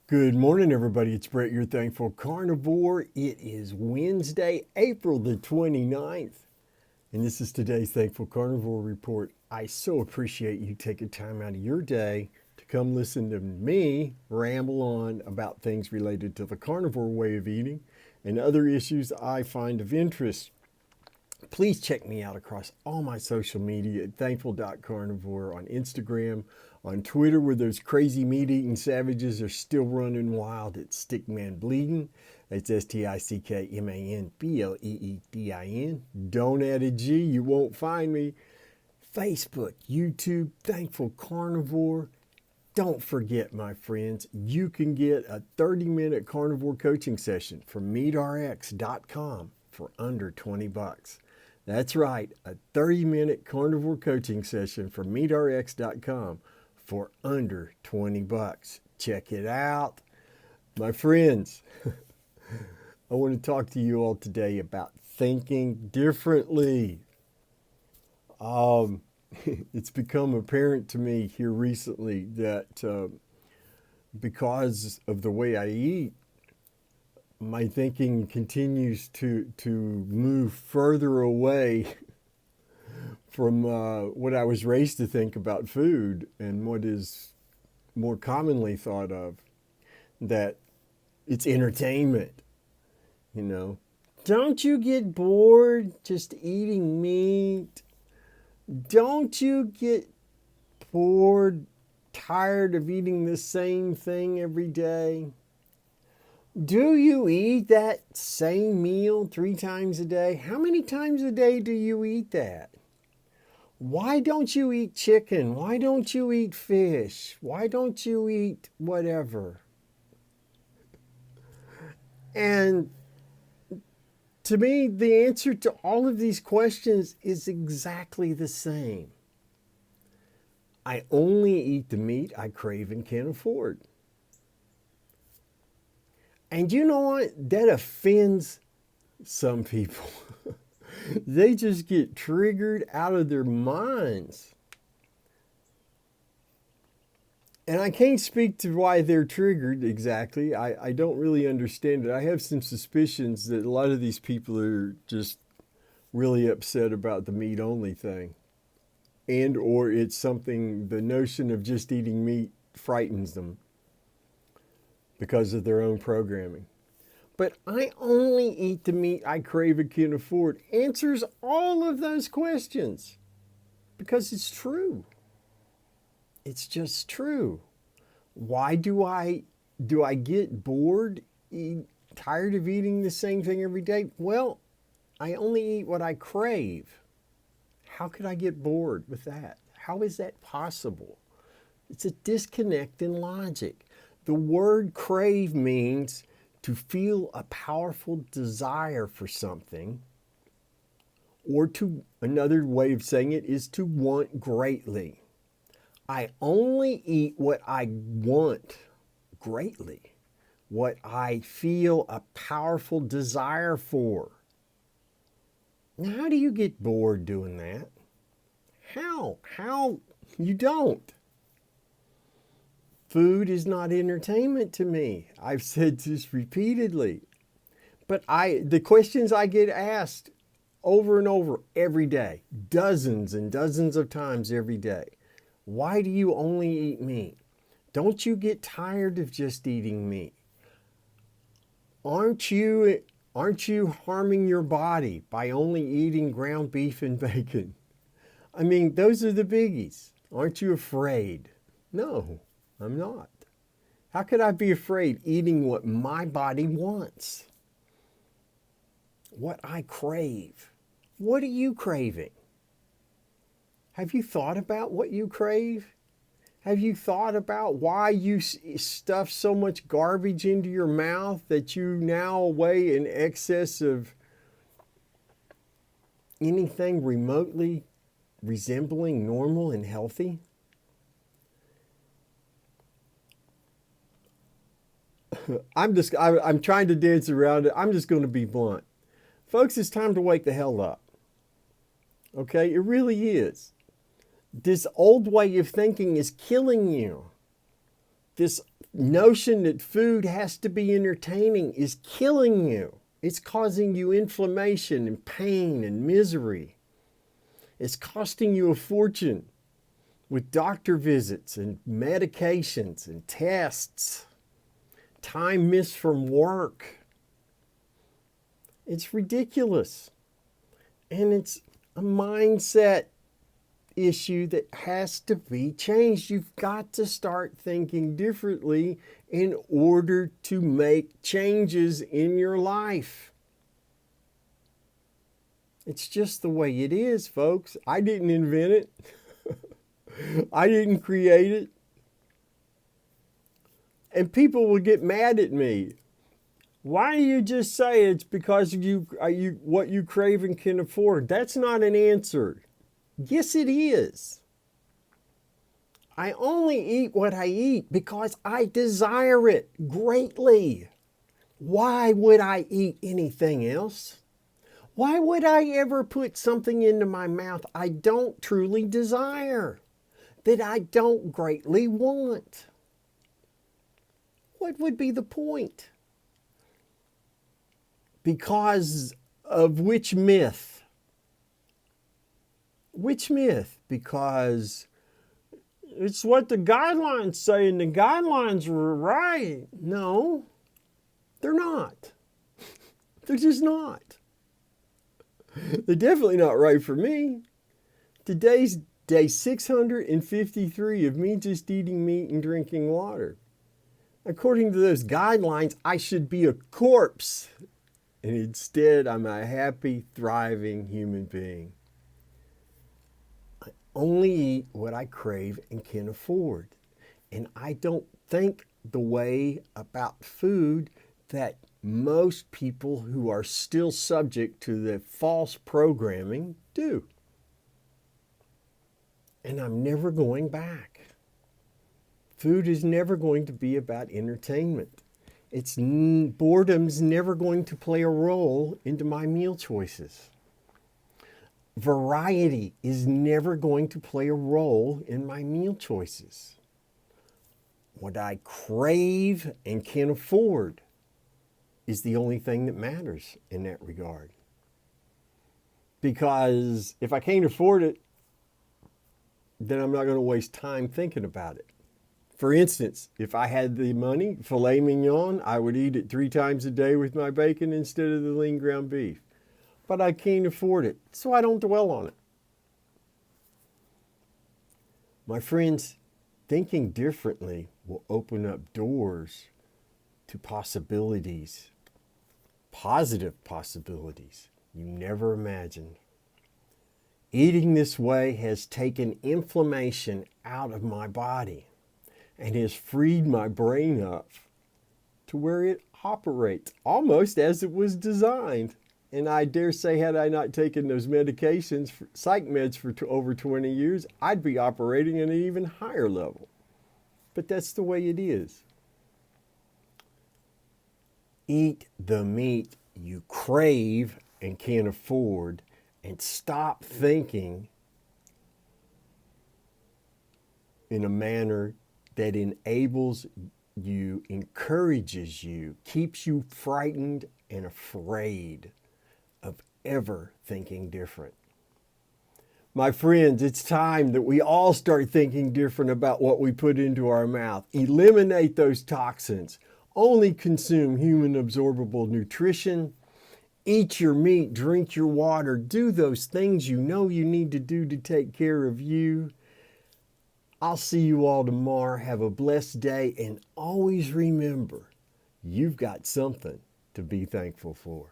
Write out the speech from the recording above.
Good morning, everybody. It's Brett, your thankful carnivore. It is Wednesday, April the 29th, and this is today's Thankful Carnivore Report. I so appreciate you taking time out of your day to come listen to me ramble on about things related to the carnivore way of eating and other issues I find of interest. Please check me out across all my social media at thankful.carnivore on Instagram, on Twitter, where those crazy meat eating savages are still running wild at Stickman Bleeding. That's STICKMANBLEEDIN. Don't add a G, you won't find me. Facebook, YouTube, Thankful Carnivore. Don't forget, my friends, you can get a 30-minute carnivore coaching session from meatrx.com for under 20 bucks. That's right, a 30-minute carnivore coaching session from meatrx.com for under 20 bucks. Check it out. My friends, I want to talk to you all today about thinking differently. It's become apparent to me here recently that because of the way I eat, my thinking continues to move further away from what I was raised to think about food and what is more commonly thought of, that it's entertainment, you know. Don't you get bored just eating meat? Don't you get bored, tired of eating the same thing every day? Do you eat that same meal 3 times a day? How many times a day do you eat that? Why don't you eat chicken? Why don't you eat fish? Why don't you eat whatever? And to me, the answer to all of these questions is exactly the same. I only eat the meat I crave and can afford. And you know what? That offends some people. They just get triggered out of their minds. And I can't speak to why they're triggered exactly. I don't really understand it. I have some suspicions that a lot of these people are just really upset about the meat only thing. And or it's something, the notion of just eating meat frightens them because of their own programming. But I only eat the meat I crave and can afford answers all of those questions because it's true. It's just true. Why do I get bored, tired of eating the same thing every day? Well, I only eat what I crave. How could I get bored with that? How is that possible? It's a disconnect in logic. The word crave means to feel a powerful desire for something, or to, another way of saying it is to want greatly. I only eat what I want greatly, what I feel a powerful desire for. Now, how do you get bored doing that? How? You don't. Food is not entertainment to me. I've said this repeatedly. But the questions I get asked over and over every day, dozens and dozens of times every day. Why do you only eat meat? Don't you get tired of just eating meat? Aren't you harming your body by only eating ground beef and bacon? I mean, those are the biggies. Aren't you afraid? No, I'm not. How could I be afraid eating what my body wants? What I crave. What are you craving? Have you thought about what you crave? Have you thought about why you stuff so much garbage into your mouth that you now weigh in excess of anything remotely resembling normal and healthy? I'm trying to dance around it. I'm just going to be blunt. Folks, it's time to wake the hell up. Okay? It really is. This old way of thinking is killing you. This notion that food has to be entertaining is killing you. It's causing you inflammation and pain and misery. It's costing you a fortune with doctor visits and medications and tests, time missed from work. It's ridiculous. And it's a mindset issue that has to be changed. You've got to start thinking differently in order to make changes in your life. It's just the way it is, folks. I didn't invent it. I didn't create it. And people will get mad at me. Why do you just say it's because what you crave and can afford? That's not an answer. Yes, it is. I only eat what I eat because I desire it greatly. Why would I eat anything else? Why would I ever put something into my mouth I don't truly desire, that I don't greatly want? What would be the point? Because of which myth? Which myth? Because it's what the guidelines say, and the guidelines are right. No, they're not. They're just not. They're definitely not right for me. Today's day 653 of me just eating meat and drinking water. According to those guidelines, I should be a corpse. And instead, I'm a happy, thriving human being. I only eat what I crave and can afford. And I don't think the way about food that most people who are still subject to the false programming do. And I'm never going back. Food is never going to be about entertainment. Boredom's never going to play a role into my meal choices. Variety is never going to play a role in my meal choices. What I crave and can afford is the only thing that matters in that regard. Because if I can't afford it, then I'm not going to waste time thinking about it. For instance, if I had the money, filet mignon, I would eat it 3 times a day with my bacon instead of the lean ground beef. But I can't afford it, so I don't dwell on it. My friends, thinking differently will open up doors to possibilities, positive possibilities you never imagined. Eating this way has taken inflammation out of my body and has freed my brain up to where it operates almost as it was designed. And I dare say, had I not taken those medications, psych meds for over 20 years, I'd be operating at an even higher level. But that's the way it is. Eat the meat you crave and can't afford, and stop thinking in a manner that enables you, encourages you, keeps you frightened and afraid of ever thinking different. My friends, it's time that we all start thinking different about what we put into our mouth. Eliminate those toxins. Only consume human absorbable nutrition. Eat your meat, drink your water, do those things you know you need to do to take care of you. I'll see you all tomorrow. Have a blessed day, and always remember, you've got something to be thankful for.